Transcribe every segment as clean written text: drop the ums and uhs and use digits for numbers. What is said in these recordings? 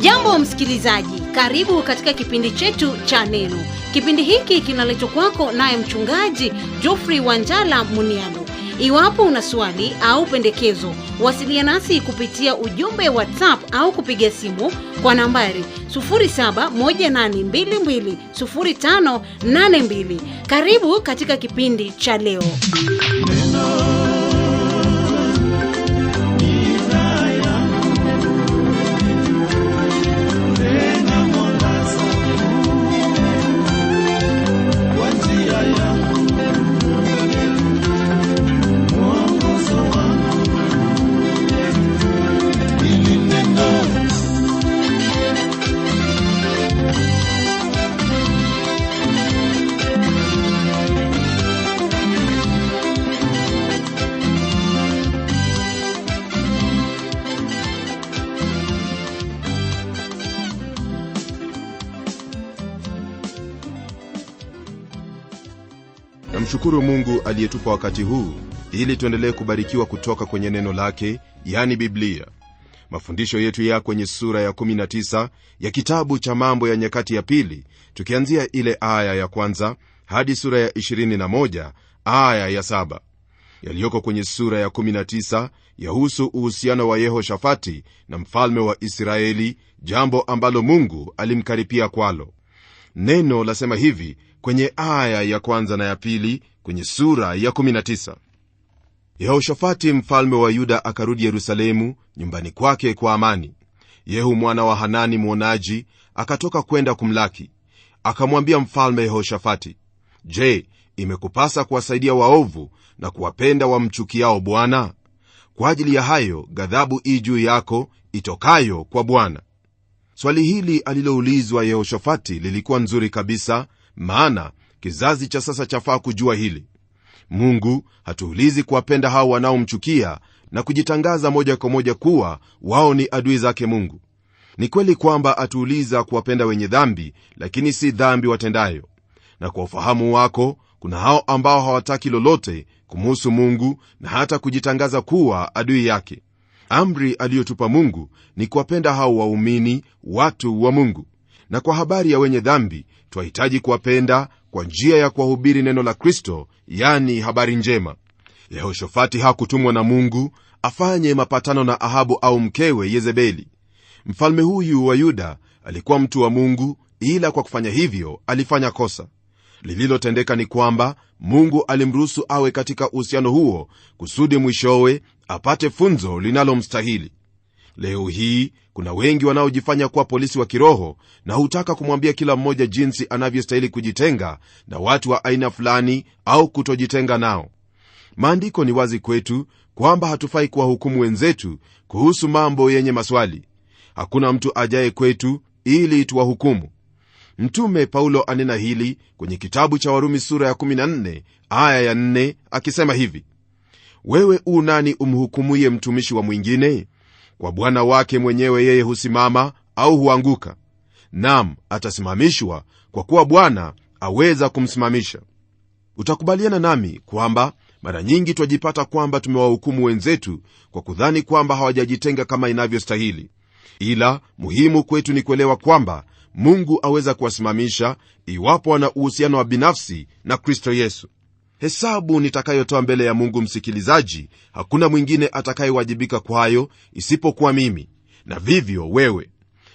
Hujambo msikilizaji, karibu katika kipindi chetu cha neno. Kipindi hiki kinaletwa kwako naye mchungaji Geoffrey Wanjala Munialo. Iwapo una swali au pendekezo, wasiliana nasi kupitia ujumbe WhatsApp au kupiga simu kwa nambari 0718220582. Karibu katika kipindi cha leo. Namshukuru Mungu aliyetupa wakati huu ili tuendelee kubarikiwa kutoka kwenye neno lake, yani Biblia. Mafundisho yetu ya kwenye sura ya 19 ya kitabu cha Mambo ya Nyakati ya Pili, tukianzia ile aya ya kwanza hadi sura ya 21 aya ya 7. Yaliyoko kwenye sura ya 19 yahusu uhusiano wa Yehoshafati na mfalme wa Israeli, jambo ambalo Mungu alimkaripia kwalo. Neno lasema hivi kwenye aya ya kwanza na ya pili kwenye sura ya 19: Yehoshafati mfalme wa Yuda akarudi Yerusalemu nyumbani kwake kwa amani. Yehu mwana wa Hanani mwonaji akatoka kwenda kumlaki. Akamwambia mfalme Yehoshafati, je, imekupasa kuwasaidia waovu na kuwapenda wamchukiao Bwana? Kwa ajili ya hayo ghadhabu ii juu yako itokayo kwa Bwana. Swali hili aliloulizwa Yehoshafati lilikuwa nzuri kabisa, maana kizazi cha sasa chafaa kujua hili. Mungu hatuulizi kuwapenda hao wanaomchukia na kujitangaza moja kwa moja kuwa wao ni adui zake Mungu. Ni kweli kwamba atuuliza kuwapenda wenye dhambi, lakini si dhambi watendayo. Na kwa ufahamu wako, kuna hao ambao hawataki lolote kumhusu Mungu na hata kujitangaza kuwa adui yake. Amri aliyotupa Mungu ni kuwapenda hao waumini, watu wa Mungu. Na kwa habari ya wenye dhambi, twahitaji kuwapenda kwa njia ya kuwahubiri neno la Kristo, yani habari njema. Yehoshafati hakutumwa na Mungu afanye mapatano na Ahabu au mkewe Yezebeli. Mfalme huyu wa Yuda alikuwa mtu wa Mungu, ila kwa kufanya hivyo alifanya kosa. Lililotendeka ni kwamba Mungu alimruhusu awe katika uhusiano huo kusudi mwishowe apate funzo linalomstahili. Leo hii kuna wengi wanaojifanya kuwa polisi wa kiroho na hutaka kumwambia kila mmoja jinsi anavyostahili kujitenga na watu wa aina fulani au kutojitenga nao. Maandiko ni wazi kwetu kwamba hatufai kuwahukumu wenzetu kuhusu mambo yenye maswali. Hakuna mtu ajaye kwetu ili tuwahukumu. Mtume Paulo anena hili kwenye kitabu cha Warumi sura ya 14 aya ya 4 akisema hivi: wewe u nani umhukumuye mtumishi wa mwingine? Kwa bwana wake mwenyewe yeye husimama au huanguka. Naam, atasimamishwa, kwa kuwa Bwana aweza kumsimamisha. Utakubaliana nami kwamba mara nyingi twajipata kwamba tumewahukumu wenzetu kwa kudhani kwamba hawajajitenga kama inavyostahili. Ila muhimu kwetu ni kuelewa kwamba Mungu aweza kuwasimamisha iwapo wana uhusiano wa binafsi na Kristo Yesu. Hesabu nitakayotoa mbele ya Mungu, msikilizaji, hakuna mwingine atakayewajibika kwayo isipokuwa mimi, na vivyo wewe.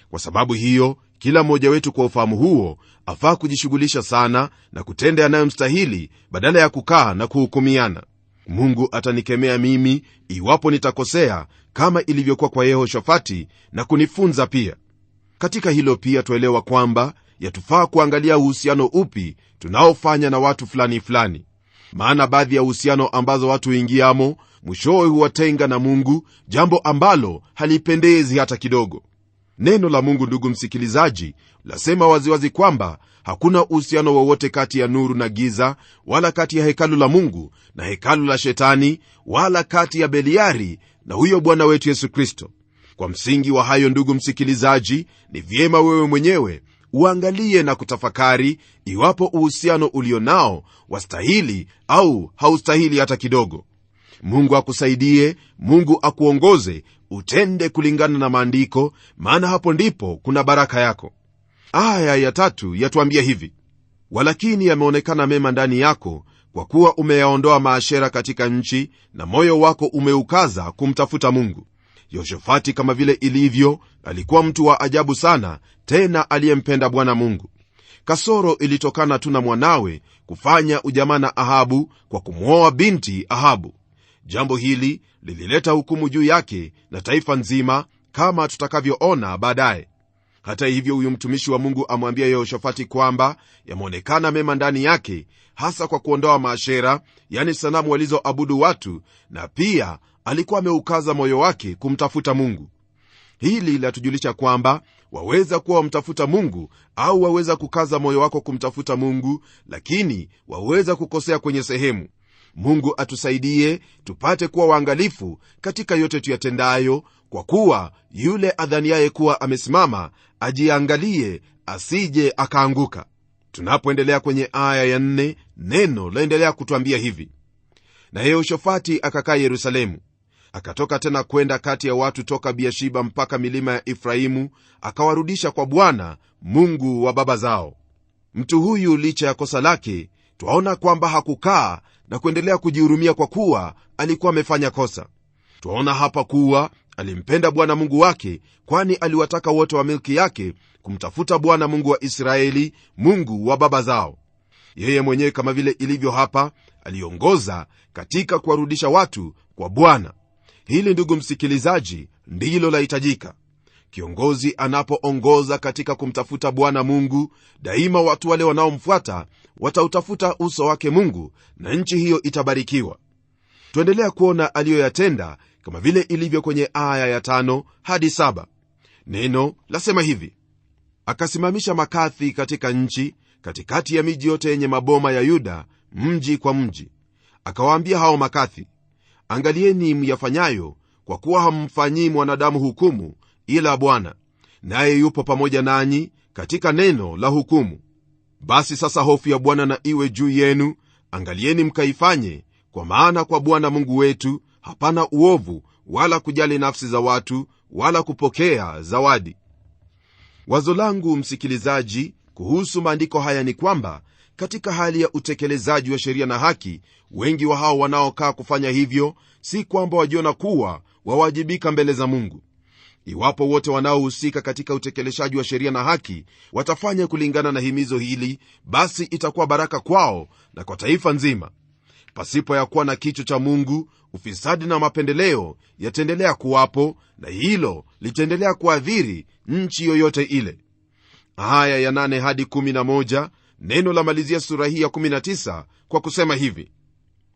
Kwa sababu hiyo, kila mmoja wetu kwa ufahamu huo afaa kujishughulisha sana na kutenda yanayomstahili badala ya kukaa na kuhukumiana. Mungu atanikemea mimi iwapo nitakosea, kama ilivyokuwa kwa Yehoshafati, na kunifunza pia. Katika hilo pia tuelewa kwamba yatufaa kuangalia uhusiano upi tunaofanya na watu fulani fulani. Maana baadhi ya uhusiano ambazo watu huingiamo mwishowe huwatenga na Mungu, jambo ambalo halipendezi hata kidogo. Neno la Mungu, ndugu msikilizaji, lasema waziwazi kwamba hakuna uhusiano wowote kati ya nuru na giza, wala kati ya hekalu la Mungu na hekalu la Shetani, wala kati ya Beliari na huyo Bwana wetu Yesu Kristo. Kwa msingi wa hayo, ndugu msikilizaji, ni vyema wewe mwenyewe uangalie na kutafakari iwapo uhusiano ulionao wastahili au haustahili hata kidogo. Mungu akusaidie, Mungu akuongoze utende kulingana na maandiko, maana hapo ndipo kuna baraka yako. Aya ya 3 yatuambia hivi: walakini yameonekana mema ndani yako, kwa kuwa umeyaondoa maashera katika nchi, na moyo wako umeukaza kumtafuta Mungu. Yehoshafati, kama vile ilivyo, alikuwa mtu wa ajabu sana, tena aliyempenda Bwana Mungu. Kasoro ilitokana tu na mwanawe kufanya ujamaa na Ahabu kwa kumwoa binti Ahabu. Jambo hili lilileta hukumu juu yake na taifa nzima, kama tutakavyoona baadaye. Hata hivyo, huyu mtumishi wa Mungu amwambia Yehoshafati kwamba yameonekana mema ndani yake, hasa kwa kuondoa maashera, yani sanamu walizoabudu watu, na pia alikuwa ameukaza moyo wake kumtafuta Mungu. Hili latujulisha kwamba waweza kuwa wamtafuta Mungu au waweza kukaza moyo wako kumtafuta Mungu, lakini waweza kukosea kwenye sehemu. Mungu atusaidie tupate kuwa waangalifu katika yote tuyatendayo, kwa kuwa yule adhaniaye kuwa amesimama ajiangalie asije akaanguka. Tunapoendelea kwenye aya ya 4, neno laendelea kutuambia hivi: na Yehoshafati akakaa Yerusalemu, akatoka tena kwenda kati ya watu toka Beer-sheba mpaka milima ya Efraimu, akawarudisha kwa Bwana Mungu wa baba zao. Mtu huyu, licha ya kosa lake, twaona kwamba hakukaa na kuendelea kujihurumia kwa kuwa alikuwa amefanya kosa. Twaona hapa kuwa alimpenda Bwana Mungu wake, kwani aliwataka wote wa milki yake kumtafuta Bwana Mungu wa Israeli, Mungu wa baba zao. Yeye mwenyewe, kama vile ilivyo hapa, aliongoza katika kuwarudisha watu kwa Bwana. Hili, ndugu msikilizaji, ndilo lahitajika. Kiongozi anapoongoza katika kumtafuta Bwana Mungu, daima watu wale wanaomfuata watautafuta uso wake Mungu, na nchi hiyo itabarikiwa. Tuendelea kuona aliyoyatenda, kama vile ilivyo kwenye aya ya 5 hadi 7. Neno lasema hivi: akasimamisha makathi katika nchi, katikati ya miji yote yenye maboma ya Yuda, mji kwa mji. Akawaambia hao makathi, angalieni myafanyayo, kwa kuwa hammfanyii mwanadamu hukumu ila Bwana, naye yupo pamoja nanyi katika neno la hukumu. Basi sasa hofu ya Bwana na iwe juu yenu, angalieni mkaifanye, kwa maana kwa Bwana Mungu wetu hapana uovu, wala kujali nafsi za watu, wala kupokea zawadi. Wazo langu, msikilizaji, kuhusu maandiko haya ni kwamba katika hali ya utekelezaji wa sheria na haki, wengi wa hao wanaokaa kufanya hivyo si kwamba wajiona kuwa wawajibika mbele za Mungu. Iwapo wote wanaohusika katika utekeleshaji wa sheria na haki watafanya kulingana na himizo hili, basi itakuwa baraka kwao na kwa taifa nzima. Pasipo ya kuwa na kichwa cha Mungu, ufisadi na mapendeleo yataendelea kuwapo, na hilo litaendelea kuadhiri nchi yoyote ile. Aya ya 8 hadi 11, neno la malizia sura hii ya 19 kwa kusema hivi: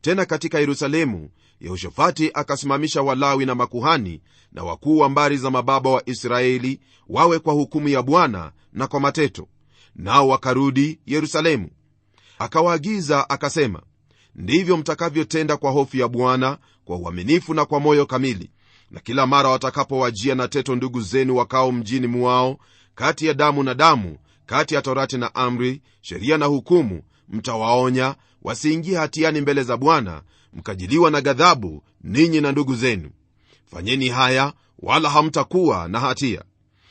tena katika Yerusalemu Yehoshafati akasimamisha Walawi na makuhani na wakuu wa mbari za mababa wa Israeli wawe kwa hukumu ya Bwana na kwa mateto, nao wakarudi Yerusalemu. Akawaagiza akasema, ndivyo mtakavyotenda kwa hofu ya Bwana, kwa uaminifu na kwa moyo kamili, na kila mara watakapowajia na teto ndugu zenu wakao mjini mwao, kati ya damu na damu, kati ya torati na amri, sheria na hukumu, mtawaonya wasiingie hatiani mbele za Bwana, mkajiliwa na ghadhabu ninyi na ndugu zenu. Fanyeni haya, wala hamtakuwa na hatia.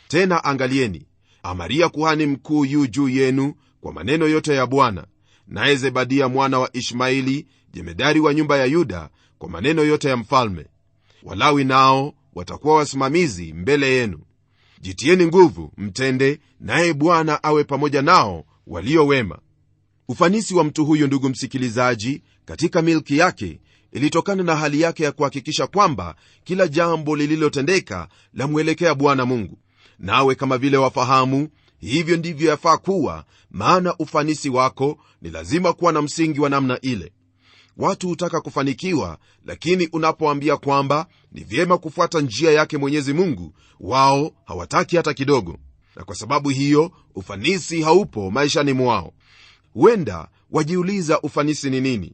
Tena angalieni, Amaria kuhani mkuu yu juu yenu kwa maneno yote ya Bwana, naye Zebadia mwana wa Ishmaeli jemedari wa nyumba ya Yuda kwa maneno yote ya mfalme. Walawi nao watakuwa wasimamizi mbele yenu. Jitieni nguvu mtende, naye Bwana awe pamoja nao walio wema. Ufanisi wa mtu huyu, ndugu msikilizaji, katika milki yake ilitokana na hali yake ya kuhakikisha kwamba kila jambo lililotendeka lamwelekea Bwana Mungu. Nawe kama vile wafahamu, hivyo ndivyo yafaa kuwa, maana ufanisi wako ni lazima kuwa na msingi wa namna ile. Watu hutaka kufanikiwa, lakini unapoambia kwamba ni vyema kufuata njia yake Mwenyezi Mungu, wao hawataki hata kidogo, na kwa sababu hiyo ufanisi haupo maishani mwao. Huenda wajiuliza ufanisi ni nini?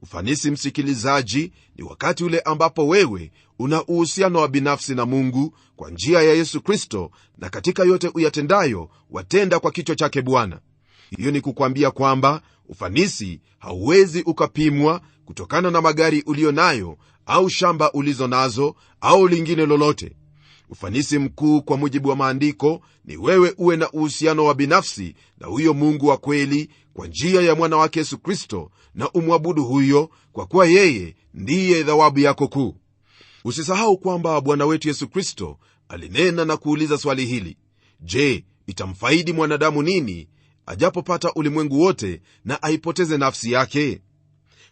Ufanisi, msikilizaji, ni wakati ule ambapo wewe una uhusiano wa binafsi na Mungu kwa njia ya Yesu Kristo, na katika yote uyatendayo watenda kwa kichwa chake Bwana. Hiyo ni kukwambia kwamba Ufanisi hauwezi ukapimwa kutokana na magari ulio nayo au shamba ulizo nazo au lingine lolote. Ufanisi mkuu kwa mujibu wa maandiko ni wewe uwe na uhusiano wa binafsi na huyo Mungu wa kweli kwa njia ya mwana wake Yesu Kristo, na umwabudu huyo, kwa kuwa yeye ndiye thawabu yako kuu. Usisahau kwamba Bwana wetu Yesu Kristo alinena na kuuliza swali hili: je, itamfaidi mwanadamu nini ajapopata ulimwengu wote na aipoteze nafsi yake?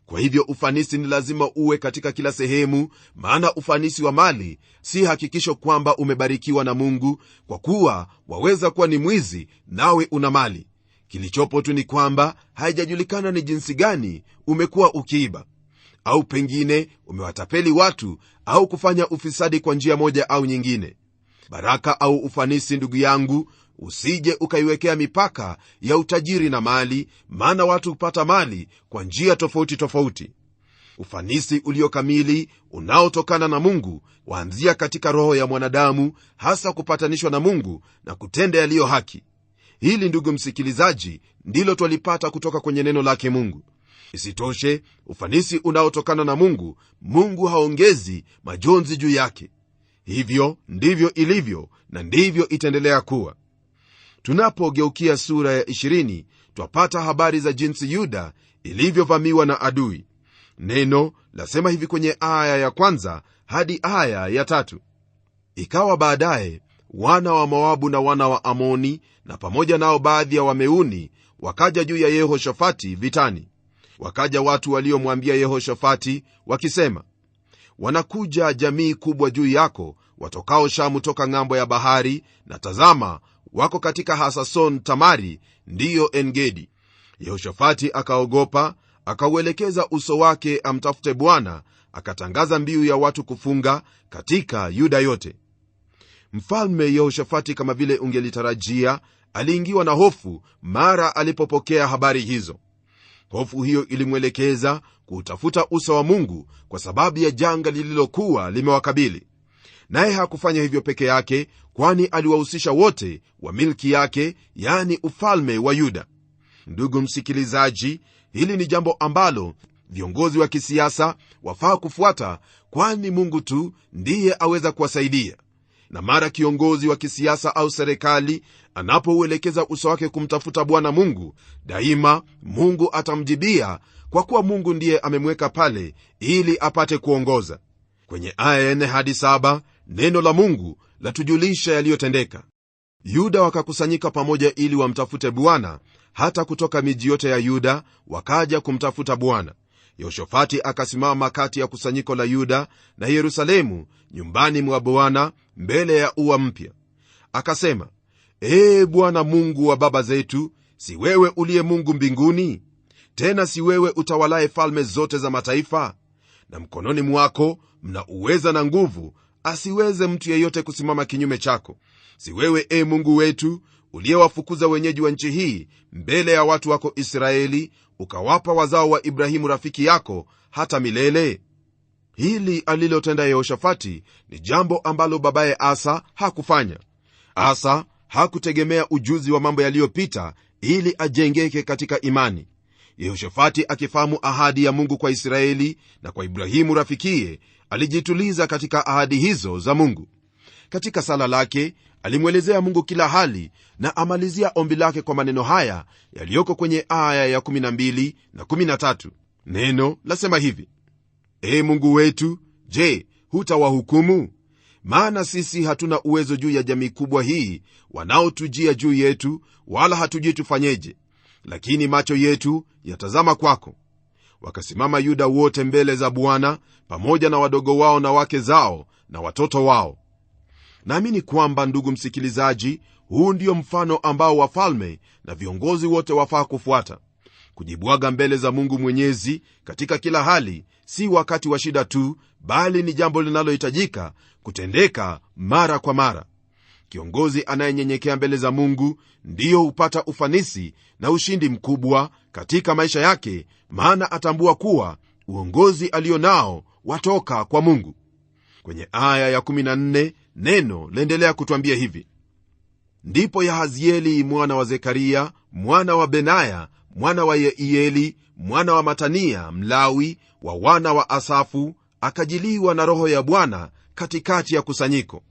Kwa hivyo ufanisi ni lazima uwe katika kila sehemu, maana ufanisi wa mali si hakikisho kwamba umebarikiwa na Mungu, kwa kuwa waweza kuwa ni mwizi nawe una mali. Kilichopo tu ni kwamba haijajulikana ni jinsi gani umekuwa ukiiba, au pengine umewatapeli watu au kufanya ufisadi kwa njia moja au nyingine. Baraka au ufanisi, ndugu yangu, usije ukaiwekea mipaka ya utajiri na mali, maana watu hupata mali kwa njia tofauti tofauti. Ufanisi ulio kamili unaotokana na Mungu waanzia katika roho ya mwanadamu, hasa kupatanishwa na Mungu na kutenda yaliyo haki. Hili, ndugu msikilizaji, ndilo twalipata kutoka kwenye neno lake Mungu. Isitoshe, ufanisi unaotokana na Mungu, Mungu haongezi majonzi juu yake. Hivyo ndivyo ilivyo na ndivyo itaendelea kuwa. Tunapogeukia sura ya 20, twapata habari za jinsi Yuda ilivyovamiwa na adui. Neno lasema hivi kwenye aya ya 1 hadi aya ya 3: Ikawa baadaye wana wa Moabu na wana wa Amoni na pamoja nao baadhi ya Wameuni wakaja juu ya Yehoshafati vitani. Wakaja watu waliomwambia Yehoshafati wakisema, wanakuja jamii kubwa juu yako watokao Shamu toka ng'ambo ya bahari, na tazama, wako katika Hasason Tamari, ndiyo En-Gedi. Yehoshafati akaogopa, akauelekeza uso wake amtafute Bwana, akatangaza mbiu ya watu kufunga katika Yuda yote. Mfalme Yehoshafati, kama vile ungelitarajia, aliingiwa na hofu mara alipopokea habari hizo. Hofu hiyo ilimwelekeza kutafuta uso wa Mungu kwa sababu ya janga lililokuwa limewakabili. Naye hakufanya hivyo peke yake, kwani aliwahusisha wote wa milki yake, yani ufalme wa Yuda. Ndugu msikilizaji, hili ni jambo ambalo viongozi wa kisiasa wafaa kufuata, kwani Mungu tu ndiye aweza kuwasaidia. Na mara kiongozi wa kisiasa au serikali anapouelekeza uso wake kumtafuta Bwana Mungu, daima Mungu atamjibia, kwa kuwa Mungu ndiye amemweka pale ili apate kuongoza. Kwenye aya 4 hadi 7 neno la Mungu latujulisha yaliyotendeka. Yuda wakakusanyika pamoja ili wamtafute Bwana, hata kutoka miji yote ya Yuda wakaja kumtafuta Bwana. Yehoshafati akasimama kati ya kusanyiko la Yuda na Yerusalemu nyumbani mwa Bwana mbele ya ua mpya. Akasema, Ee Bwana Mungu wa baba zetu, si wewe uliye Mungu mbinguni? Tena si wewe utawalaye falme zote za mataifa? Na mkononi mwako mna uweza na nguvu, asiweze mtu yeyote kusimama kinyume chako. Si wewe, Ee Mungu wetu, uliyewafukuza wenyeji wa nchi hii mbele ya watu wako Israeli, ukawapa wazao wa Ibrahimu rafiki yako hata milele? Hili alilotenda Yehoshafati ni jambo ambalo babaye Asa hakufanya. Asa hakutegemea ujuzi wa mambo yaliyopita ili ajengeke katika imani. Yehoshafati, akifahamu ahadi ya Mungu kwa Israeli na kwa Ibrahimu rafikiye, alijituliza katika ahadi hizo za Mungu. Katika sala lake alimwelezea Mungu kila hali, na amalizia ombi lake kwa maneno haya yaliyoko kwenye aya ya 12 na 13. Neno lasema hivi: Ee Mungu wetu, je, hutawahukumu? Maana sisi hatuna uwezo juu ya jamii kubwa hii wanaotujia juu yetu, wala hatujui tufanyeje, lakini macho yetu yatazama kwako. Wakasimama Yuda wote mbele za Bwana, pamoja na wadogo wao na wake zao na watoto wao. Naamini kwamba, ndugu msikilizaji, huu ndio mfano ambao wafalme na viongozi wote wafaa kufuata. Kujibwaga mbele za Mungu Mwenyezi katika kila hali, si wakati wa shida tu, bali ni jambo linalohitajika kutendeka mara kwa mara. Kiongozi anayenyenyekea mbele za Mungu ndiyo hupata ufanisi na ushindi mkubwa katika maisha yake, maana atambua kuwa uongozi alio nao watoka kwa Mungu. Kwenye aya ya 14 neno laendelea kutwambia hivi: Ndipo Yahazieli mwana wa Zekaria mwana wa Benaya mwana wa Yeieli, mwana wa Matania Mlawi, wa wana wa Asafu, akajiliwa na roho ya Bwana katikati ya kusanyiko.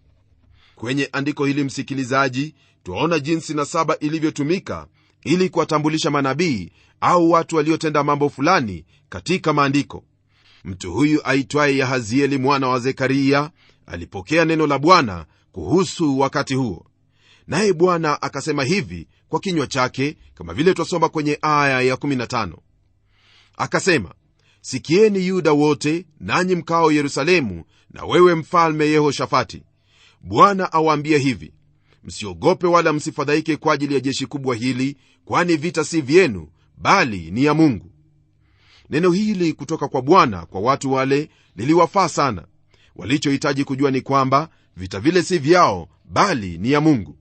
Kwenye andiko hili, msikilizaji, tuona jinsi nasaba ilivyotumika ili kuwatambulisha manabii au watu waliotenda mambo fulani katika maandiko. Mtu huyu aitwaye Yahazieli mwana wa Zekaria alipokea neno la Bwana kuhusu wakati huo, naye Bwana akasema hivi kwa kinywa chake, kama vile twasoma kwenye aya ya 15. Akasema, sikieni Yuda wote, nanyi mkao Yerusalemu, na wewe mfalme Yehoshafati. Bwana awaambia hivi, msiogope wala msifadhaike kwa ajili ya jeshi kubwa hili, kwani vita si vyenu, bali ni ya Mungu. Neno hili kutoka kwa Bwana kwa watu wale liliwafaa sana. Walichohitaji kujua ni kwamba vita vile si vyao, bali ni ya Mungu.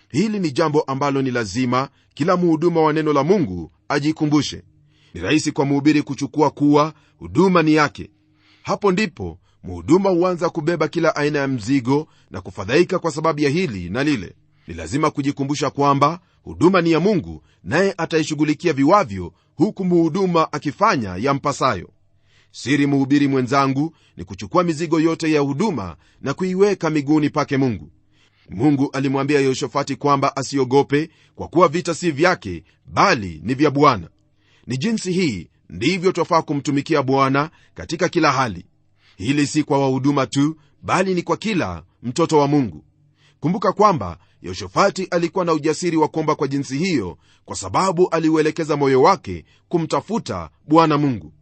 Hili ni jambo ambalo ni lazima kila mhuduma wa neno la Mungu ajikumbushe. Ni rahisi kwa mhubiri kuchukua kuwa huduma ni yake. Hapo ndipo mhuduma huanza kubeba kila aina ya mzigo na kufadhaika kwa sababu ya hili na lile. Ni lazima kujikumbusha kwamba huduma ni ya Mungu, naye ataishughulikia viwavyo, huku mhuduma akifanya yampasayo. Siri, mhubiri mwenzangu, ni kuchukua mizigo yote ya huduma na kuiweka miguuni pake Mungu. Mungu alimwambia Yehoshafati kwamba asiogope, kwa kuwa vita si vyake, bali ni vya Bwana. Ni jinsi hii ndivyo twafaa kumtumikia Bwana katika kila hali. Hili si kwa wahuduma tu, bali ni kwa kila mtoto wa Mungu. Kumbuka kwamba Yehoshafati alikuwa na ujasiri wa kuomba kwa jinsi hiyo, kwa sababu aliuelekeza moyo wake kumtafuta Bwana Mungu.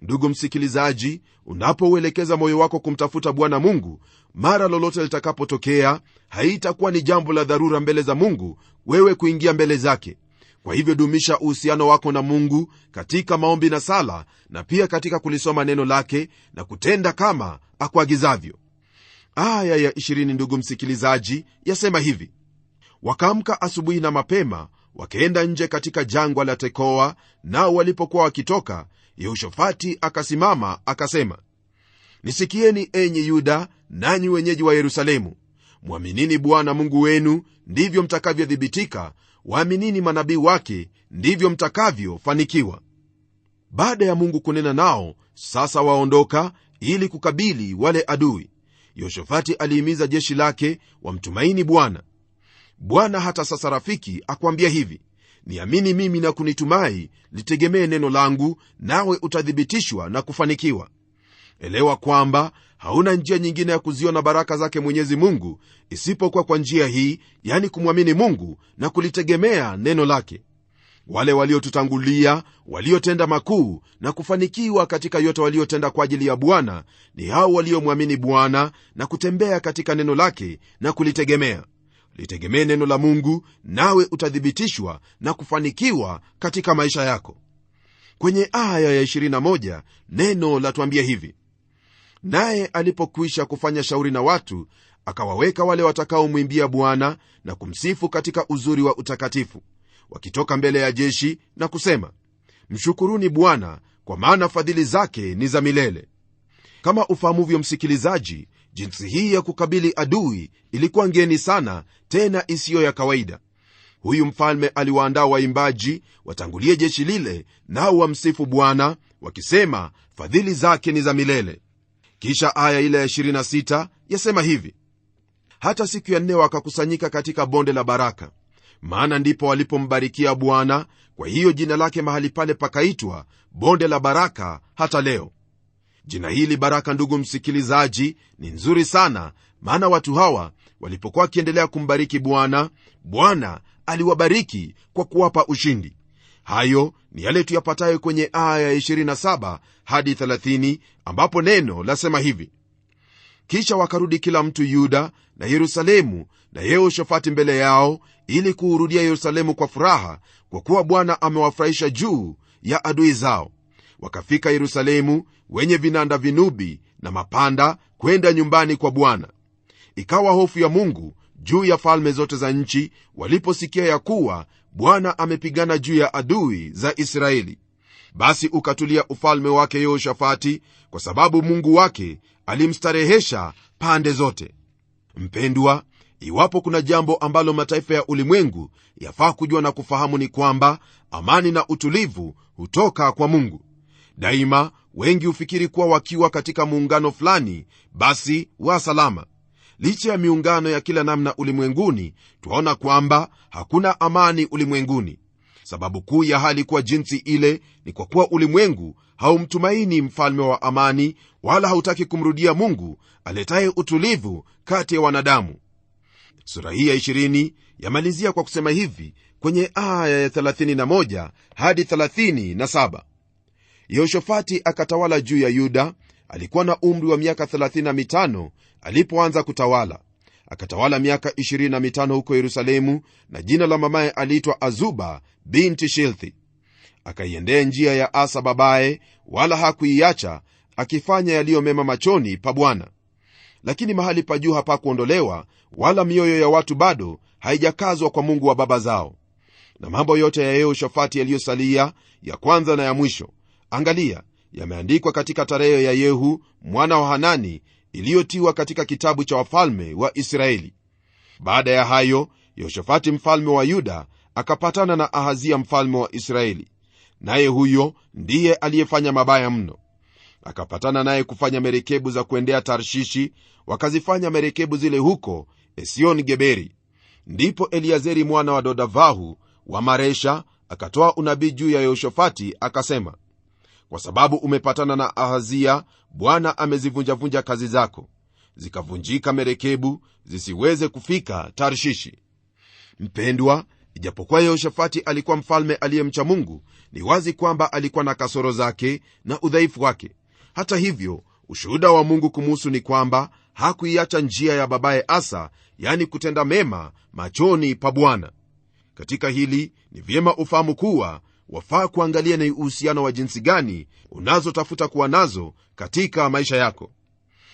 Ndugu msikilizaji, unapouelekeza moyo wako kumtafuta Bwana Mungu, mara lolote litakapotokea, haitakuwa ni jambo la dharura mbele za Mungu wewe kuingia mbele zake. Kwa hivyo dumisha uhusiano wako na Mungu katika maombi na sala, na pia katika kulisoma neno lake na kutenda kama akuagizavyo. Aya ya 20, ndugu msikilizaji, yasema hivi: wakaamka asubuhi na mapema, wakaenda nje katika jangwa la Tekoa, nao walipokuwa wakitoka, Yehoshafati akasimama akasema, nisikieni enyi Yuda, nanyi wenyeji wa Yerusalemu. Mwaminini Bwana Mungu wenu, ndivyo mtakavyothibitika; waaminini manabii wake, ndivyo mtakavyofanikiwa. Baada ya Mungu kunena nao, sasa waondoka ili kukabili wale adui. Yehoshafati alihimiza jeshi lake wamtumaini Bwana. Bwana hata sasa, rafiki, akwambia hivi: niamini mimi na kunitumai, litegemee neno langu, nawe utathibitishwa na kufanikiwa. Elewa kwamba hauna njia nyingine ya kuziona baraka zake Mwenyezi Mungu isipokuwa kwa njia hii, yani kumwamini Mungu na kulitegemea neno lake. Wale waliotutangulia, waliotenda makuu na kufanikiwa katika yote waliotenda kwa ajili ya Bwana, ni hao waliomwamini Bwana na kutembea katika neno lake na kulitegemea. Litegemee neno la Mungu, nawe utathibitishwa na kufanikiwa katika maisha yako. Kwenye aya ya 21 neno latuambia hivi: naye alipokwisha kufanya shauri na watu, akawaweka wale watakaomwimbia Bwana na kumsifu katika uzuri wa utakatifu, wakitoka mbele ya jeshi na kusema, mshukuruni Bwana, kwa maana fadhili zake ni za milele. Kama ufahamuvyo msikilizaji, jinsi hii ya kukabili adui ilikuwa ngeni sana, tena isiyo ya kawaida. Huyu mfalme aliwaandaa waimbaji watangulie jeshi lile, nao wamsifu Bwana wakisema fadhili zake ni za milele. Kisha aya ile ya 26 yasema hivi: hata siku ya 4 wakakusanyika katika bonde la Baraka, maana ndipo walipombarikia Bwana. Kwa hiyo jina lake mahali pale pakaitwa bonde la Baraka hata leo. Jina hili Baraka, ndugu msikilizaji, ni nzuri sana, maana watu hawa walipokuwa wakiendelea kumbariki Bwana, Bwana aliwabariki kwa kuwapa ushindi. Hayo ni yale tuyapatayo kwenye aya 27 hadi 30, ambapo neno lasema hivi: kisha wakarudi kila mtu Yuda na Yerusalemu na Yehoshafati mbele yao, ili kuurudia Yerusalemu kwa furaha, kwa kuwa Bwana amewafurahisha juu ya adui zao. Wakafika Yerusalemu wenye vinanda, vinubi na mapanda, kwenda nyumbani kwa Bwana. Ikawa hofu ya Mungu juu ya falme zote za nchi, waliposikia ya kuwa Bwana amepigana juu ya adui za Israeli. Basi ukatulia ufalme wake Yehoshafati, kwa sababu Mungu wake alimstarehesha pande zote. Mpendwa, Iwapo kuna jambo ambalo mataifa ya ulimwengu yafaa kujua na kufahamu, ni kwamba amani na utulivu hutoka kwa Mungu. Daima wengi hufikiri kuwa wakiwa katika muungano fulani basi wa salama. Licha ya miungano ya kila namna ulimwenguni, twaona kwamba hakuna amani ulimwenguni. Sababu kuu ya hali kuwa jinsi ile ni kwa kuwa ulimwengu haumtumaini mfalme wa amani, wala hautaki kumrudia Mungu aletaye utulivu kati ya wanadamu. Sura hii ya 20 yamalizia kwa kusema hivi kwenye aya ya 31 hadi 37: Yehoshafati akatawala juu ya Yuda. Alikuwa na umri wa miaka 35 alipoanza kutawala. Akatawala miaka 25 huko Yerusalemu, na jina la mamaye aliitwa Azuba binti Shilthi. Akaiendea njia ya Asa babaye, wala hakuiacha, akifanya yaliyo mema machoni pa Bwana. Lakini mahali pa juu hapakuondolewa, wala mioyo ya watu bado haijakazwa kwa Mungu wa baba zao. Na mambo yote ya Yehoshafati yaliyosalia, ya kwanza na ya mwisho, angalia, yameandikwa katika tarehe ya Yehu mwana wa Hanani, iliyotiwa katika kitabu cha wafalme wa Israeli. Baada ya hayo, Yehoshafati mfalme wa Yuda akapatana na Ahazia mfalme wa Israeli, naye huyo ndiye aliyefanya mabaya mno. Akapatana naye kufanya merekebu za kuendea Tarshishi, wakazifanya merekebu zile huko Esion Geberi. Ndipo Eliazeri mwana wa Dodavahu wa Maresha akatoa unabii juu ya Yehoshafati, akasema, kwa sababu umepatana na Ahazia, Bwana amezivunjavunja kazi zako, zikavunjika merekebu zisiweze kufika Tarshishi. Mpendwa, ijapokuwa Yehoshafati alikuwa mfalme aliyemcha Mungu, ni wazi kwamba alikuwa na kasoro zake na udhaifu wake. Hata hivyo, ushuhuda wa Mungu kumuhusu ni kwamba hakuiacha njia ya babaye Asa, yani kutenda mema machoni pa Bwana. Katika hili ni vyema ufahamu kuwa wafaa kuangalia ni uhusiano wa jinsi gani unazotafuta kuwa nazo katika maisha yako.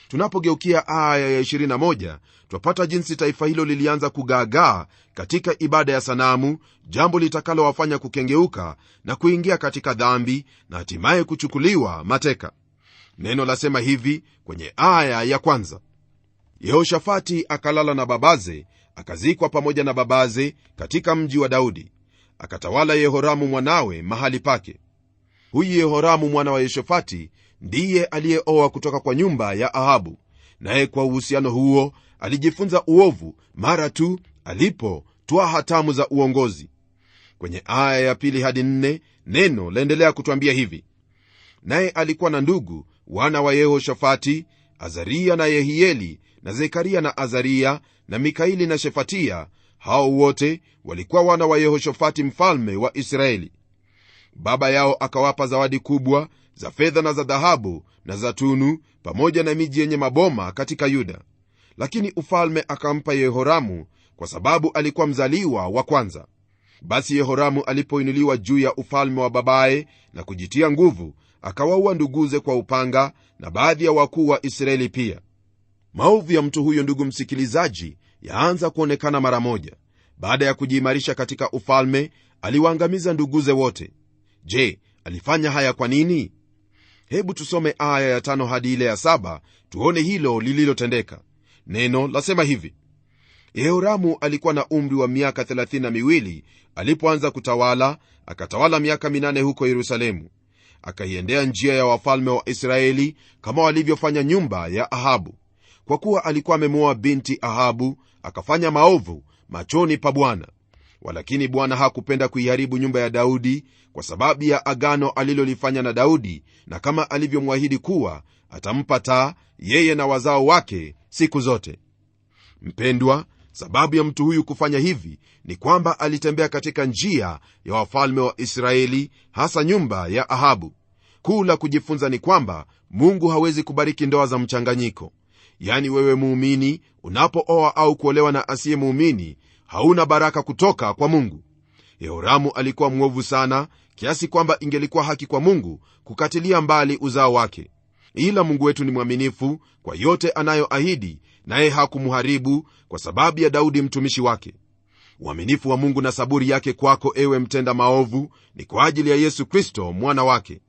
Tunapogeukia aya ya 21, twapata jinsi taifa hilo lilianza kugaagaa katika ibada ya sanamu, jambo litakalowafanya kukengeuka na kuingia katika dhambi na hatimaye kuchukuliwa mateka. Neno lasema hivi kwenye aya ya 1: Yehoshafati akalala na babaze, akazikwa pamoja na babaze katika mji wa Daudi. Akatawala Yehoramu mwanawe mahali pake. Huyu Yehoramu mwana wa Yehoshafati ndiye aliyeoa kutoka kwa nyumba ya Ahabu, naye kwa uhusiano huo alijifunza uovu mara tu alipotwaa hatamu za uongozi. Kwenye aya ya 2 hadi 4 neno laendelea kutwambia hivi: naye alikuwa na ndugu wana wa Yehoshafati, Azaria na Yehieli na Zekaria na Azaria na Mikaili na Shefatia. Hao wote walikuwa wana wa Yehoshafati mfalme wa Israeli. Baba yao akawapa zawadi kubwa za fedha na za dhahabu na za tunu, pamoja na miji yenye maboma katika Yuda. Lakini ufalme akampa Yehoramu kwa sababu alikuwa mzaliwa wa kwanza. Basi Yehoramu alipoinuliwa juu ya ufalme wa babaye na kujitia nguvu, akawaua nduguze kwa upanga na baadhi ya wakuu wa Israeli pia. Maovu ya mtu huyo, ndugu msikilizaji, yaanza kuonekana mara moja. Baada ya kujiimarisha katika ufalme, aliwaangamiza nduguze wote. Je, alifanya haya kwa nini? Hebu tusome aya ya 5 hadi ile ya 7 tuone hilo lililotendeka. Neno lasema hivi: Yehoramu alikuwa na umri wa miaka 32 alipoanza kutawala, akatawala miaka 8 huko Yerusalemu. Akaiendea njia ya wafalme wa Israeli kama walivyofanya nyumba ya Ahabu. Kwa kuwa alikuwa amemuoa binti Ahabu, akafanya maovu machoni pa Bwana. Walakini Bwana hakupenda kuiharibu nyumba ya Daudi kwa sababu ya agano alilolifanya na Daudi, na kama alivyomwahidi kuwa atampa taa yeye na wazao wake siku zote. Mpendwa, sababu ya mtu huyu kufanya hivi ni kwamba alitembea katika njia ya wafalme wa Israeli, hasa nyumba ya Ahabu. Kuu la kujifunza ni kwamba Mungu hawezi kubariki ndoa za mchanganyiko. Yani wewe muumini unapooa au kuolewa na asiye muumini, hauna baraka kutoka kwa Mungu. Yehoramu alikuwa mwovu sana kiasi kwamba ingelikuwa haki kwa Mungu kukatilia mbali uzao wake. Ila Mungu wetu ni mwaminifu kwa yote anayoahidi, naye hakumharibu kwa sababu ya Daudi mtumishi wake. Uaminifu wa Mungu na saburi yake kwako, ewe mtenda maovu, ni kwa ajili ya Yesu Kristo mwana wake.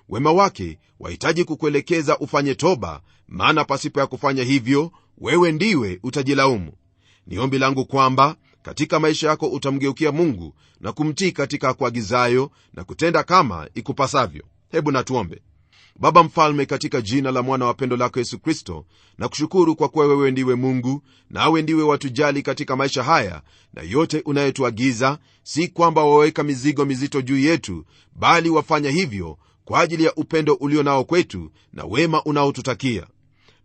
Wema wake wahitaji kukuelekeza ufanye toba, maana pasipo ya kufanya hivyo wewe ndiwe utajilaumu. Ni ombi langu kwamba katika maisha yako utamgeukia Mungu na kumtii katika kuagizayo na kutenda kama ikupasavyo. Hebu na tuombe. Baba mfalme, katika jina la mwana wa pendo lako Yesu Kristo, na kushukuru kwa kuwa wewe ndiwe Mungu, nawe ndiwe watujali katika maisha haya, na yote unayetuagiza si kwamba waweka mizigo mizito juu yetu, bali wafanya hivyo kwa ajili ya upendo ulio nao kwetu na wema unaotutakia.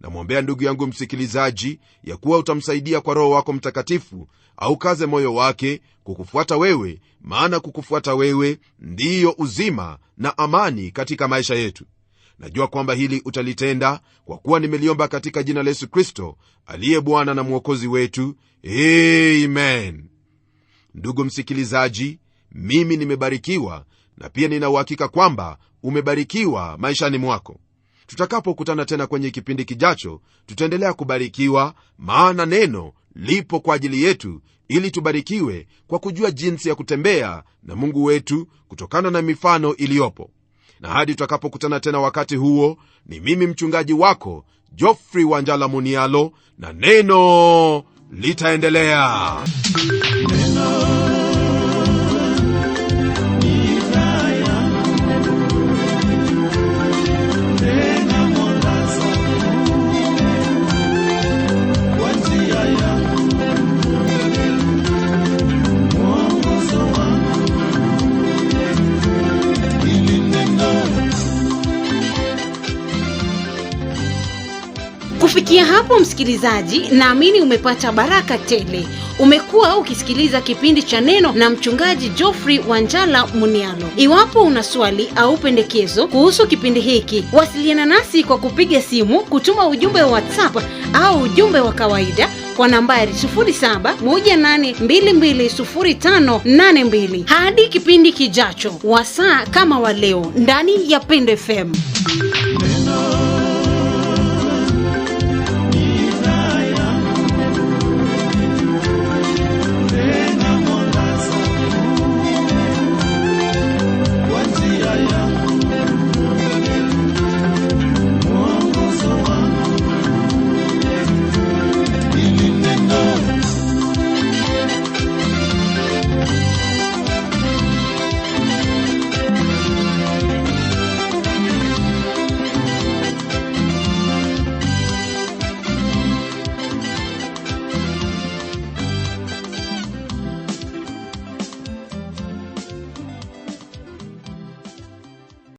Namwombea ndugu yangu msikilizaji ya kuwa utamsaidia kwa Roho wako Mtakatifu aukaze moyo wake kukufuata wewe, maana kukufuata wewe ndiyo uzima na amani katika maisha yetu. Najua kwamba hili utalitenda kwa kuwa nimeliomba katika jina la Yesu Kristo aliye Bwana na Mwokozi wetu. Amen. Ndugu msikilizaji, mimi nimebarikiwa na pia nina uhakika kwamba umebarikiwa maishani mwako. Tutakapokutana tena kwenye kipindi kijacho, tutaendelea kubarikiwa, maana neno lipo kwa ajili yetu ili tubarikiwe kwa kujua jinsi ya kutembea na Mungu wetu kutokana na mifano iliyopo. Na hadi tutakapokutana tena wakati huo, ni mimi mchungaji wako Geoffrey Wanjala Munialo, na neno litaendelea. Kufikia hapo msikilizaji, naamini umepata baraka tele. Umekuwa ukisikiliza kipindi cha neno na mchungaji Geoffrey Wanjala Munialo. Iwapo una swali au pendekezo kuhusu kipindi hiki, wasiliana nasi kwa kupiga simu, kutuma ujumbe wa WhatsApp au ujumbe wa kawaida kwa nambari 0718220582. Hadi kipindi kijacho, wasaa kama wa leo ndani ya Pendo FM.